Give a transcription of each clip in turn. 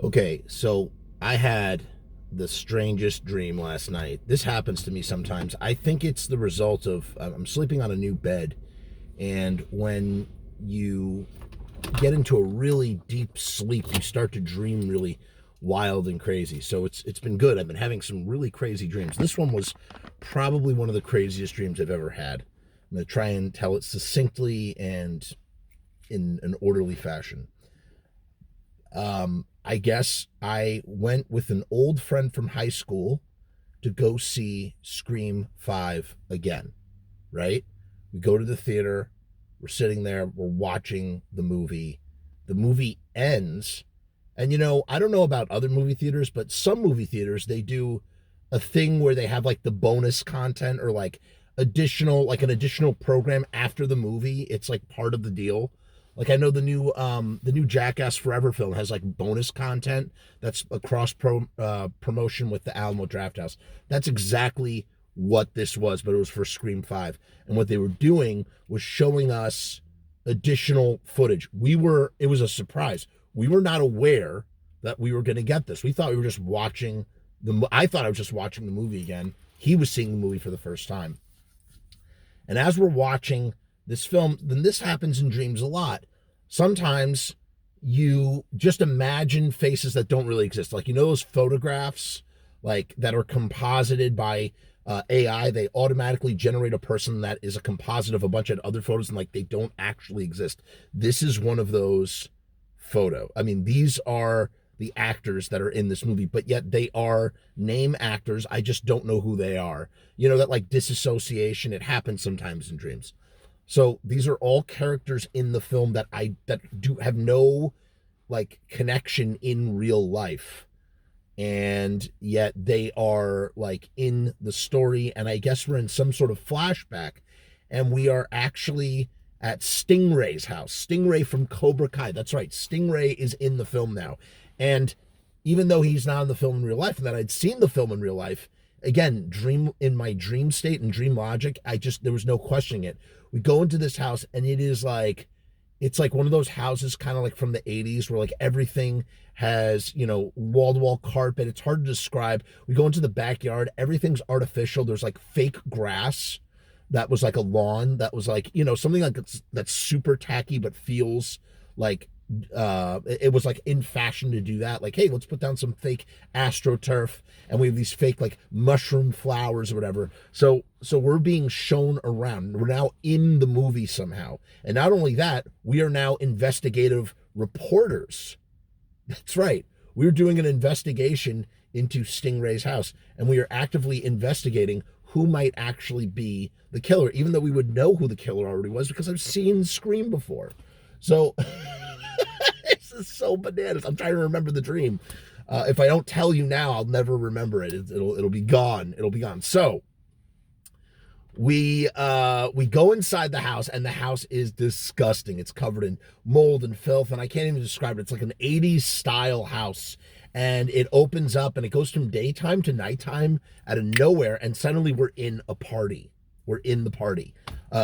Okay, so I had the strangest dream last night. This happens to me sometimes. I think it's the result of I'm sleeping on a new bed, and when you get into a really deep sleep, you start to dream really wild and crazy. So it's been good. I've been having some really crazy dreams. This one was probably one of the craziest dreams I've ever had. I'm going to try and tell it succinctly and in an orderly fashion. I guess I went with an old friend from high school to go see Scream 5 again, right? We go to the theater, we're sitting there, we're watching the movie. The movie ends, and I don't know about other movie theaters, but some movie theaters, they do a thing where they have like the bonus content or like an additional program after the movie. It's like part of the deal. Like I know the new Jackass Forever film has like bonus content that's a promotion with the Alamo Drafthouse. That's exactly what this was, but it was for Scream 5. And what they were doing was showing us additional footage. It was a surprise. We were not aware that we were going to get this. We thought we were just watching I thought I was just watching the movie again. He was seeing the movie for the first time. And as we're watching this film, then this happens in dreams a lot. Sometimes you just imagine faces that don't really exist. Like, those photographs like that are composited by AI, they automatically generate a person that is a composite of a bunch of other photos and like they don't actually exist. This is one of those these are the actors that are in this movie, but yet they are name actors. I just don't know who they are. That like disassociation, it happens sometimes in dreams. So these are all characters in the film that do have no like connection in real life. And yet they are like in the story, and I guess we're in some sort of flashback, and we are actually at Stingray's house. Stingray from Cobra Kai. That's right. Stingray is in the film now. And even though he's not in the film in real life and that I'd seen the film in real life, again, in my dream state and dream logic, there was no questioning it. We go into this house and it's like one of those houses kind of like from the 80s where like everything has, wall-to-wall carpet. It's hard to describe. We go into the backyard. Everything's artificial. There's like fake grass that was like a lawn that was like, something like that's super tacky but feels like it was like in fashion to do that. Like, hey, let's put down some fake astroturf, and we have these fake like mushroom flowers or whatever. So we're being shown around. We're now in the movie somehow. And not only that, we are now investigative reporters. That's right. We're doing an investigation into Stingray's house, and we are actively investigating who might actually be the killer, even though we would know who the killer already was because I've seen Scream before. So this is so bananas. I'm trying to remember the dream. If I don't tell you now, I'll never remember it. It'll be gone. It'll be gone. So we go inside the house, and the house is disgusting. It's covered in mold and filth, and I can't even describe it. It's like an 80s style house, and it opens up and it goes from daytime to nighttime out of nowhere, and suddenly we're in a party. We're in the party.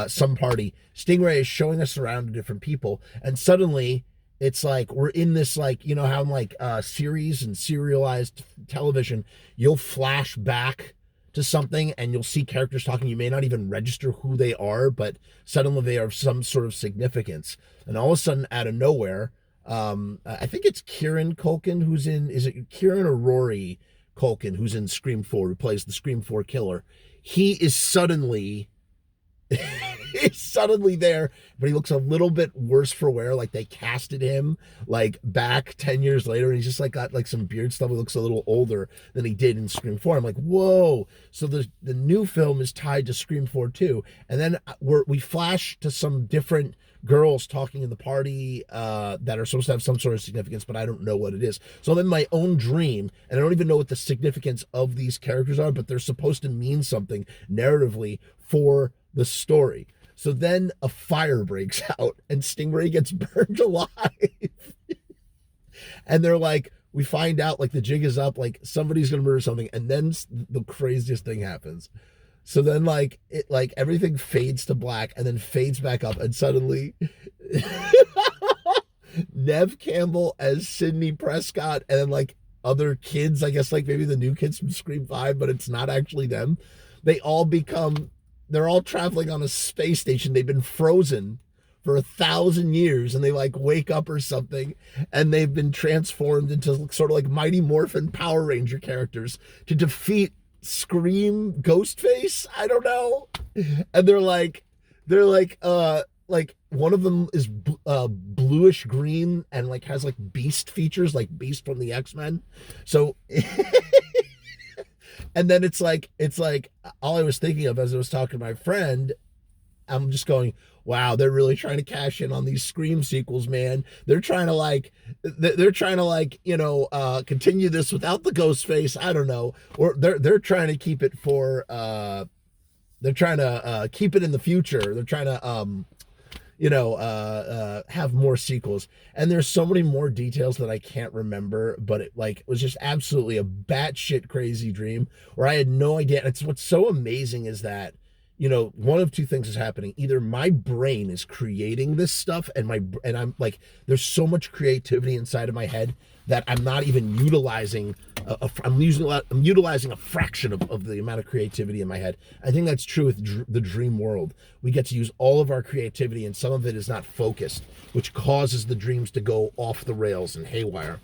Some party. Stingray is showing us around to different people, and suddenly it's like we're in this, like, how in like series and serialized television, you'll flash back to something and you'll see characters talking. You may not even register who they are, but suddenly they are some sort of significance. And all of a sudden, out of nowhere, I think it's Kieran Culkin who's in. Is it Kieran or Rory Culkin who's in Scream 4, who plays the Scream 4 killer? He is suddenly he's suddenly there, but he looks a little bit worse for wear. Like they casted him like back 10 years later, and he's just like got like some beard stuff. He looks a little older than he did in Scream 4. I'm like, whoa. So the new film is tied to Scream 4 too. And then we flash to some different girls talking in the party that are supposed to have some sort of significance, but I don't know what it is. So I'm in my own dream, and I don't even know what the significance of these characters are, but they're supposed to mean something narratively for the story. So then a fire breaks out, and Stingray gets burned alive. And they're like, we find out like the jig is up, like somebody's gonna murder something, and then the craziest thing happens. So then like everything fades to black and then fades back up, and suddenly Neve Campbell as Sidney Prescott, and then like other kids, I guess like maybe the new kids from Scream 5, but it's not actually them. They all become, they're all traveling on a space station. They've been frozen for 1,000 years, and they like wake up or something, and they've been transformed into sort of like Mighty Morphin Power Ranger characters to defeat Scream Ghostface. I don't know. And they're like one of them is bluish green and like has like beast features, like Beast from the X-Men. So and then it's like all I was thinking of as I was talking to my friend, I'm just going, wow, they're really trying to cash in on these Scream sequels, man. They're trying to continue this without the ghost face. I don't know. Or they're trying to keep it for they're trying to keep it in the future. They're trying to have more sequels. And there's so many more details that I can't remember, but it was just absolutely a batshit crazy dream where I had no idea. And it's what's so amazing is that, one of two things is happening. Either my brain is creating this stuff and I'm like, there's so much creativity inside of my head that I'm not even utilizing. I'm utilizing a fraction of the amount of creativity in my head. I think that's true with the dream world. We get to use all of our creativity, and some of it is not focused, which causes the dreams to go off the rails and haywire.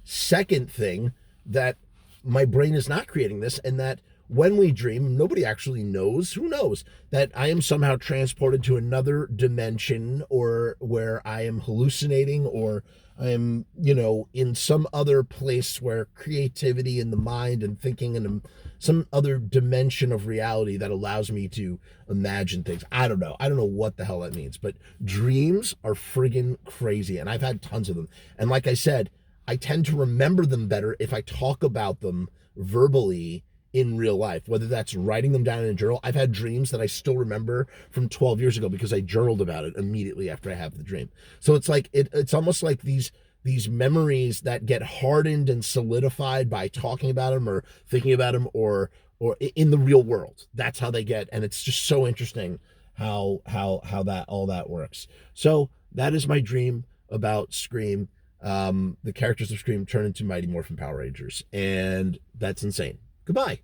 Second thing, that my brain is not creating this, and that when we dream, nobody actually knows. Who knows that I am somehow transported to another dimension, or where I am hallucinating, or I am, in some other place where creativity in the mind and thinking in some other dimension of reality that allows me to imagine things. I don't know. I don't know what the hell that means, but dreams are friggin' crazy, and I've had tons of them. And like I said, I tend to remember them better if I talk about them verbally in real life, whether that's writing them down in a journal. I've had dreams that I still remember from 12 years ago because I journaled about it immediately after I have the dream. So it's like it's almost like these memories that get hardened and solidified by talking about them or thinking about them or in the real world. That's how they get, and it's just so interesting how that all that works. So that is my dream about Scream. The characters of Scream turn into Mighty Morphin Power Rangers, and that's insane. Goodbye.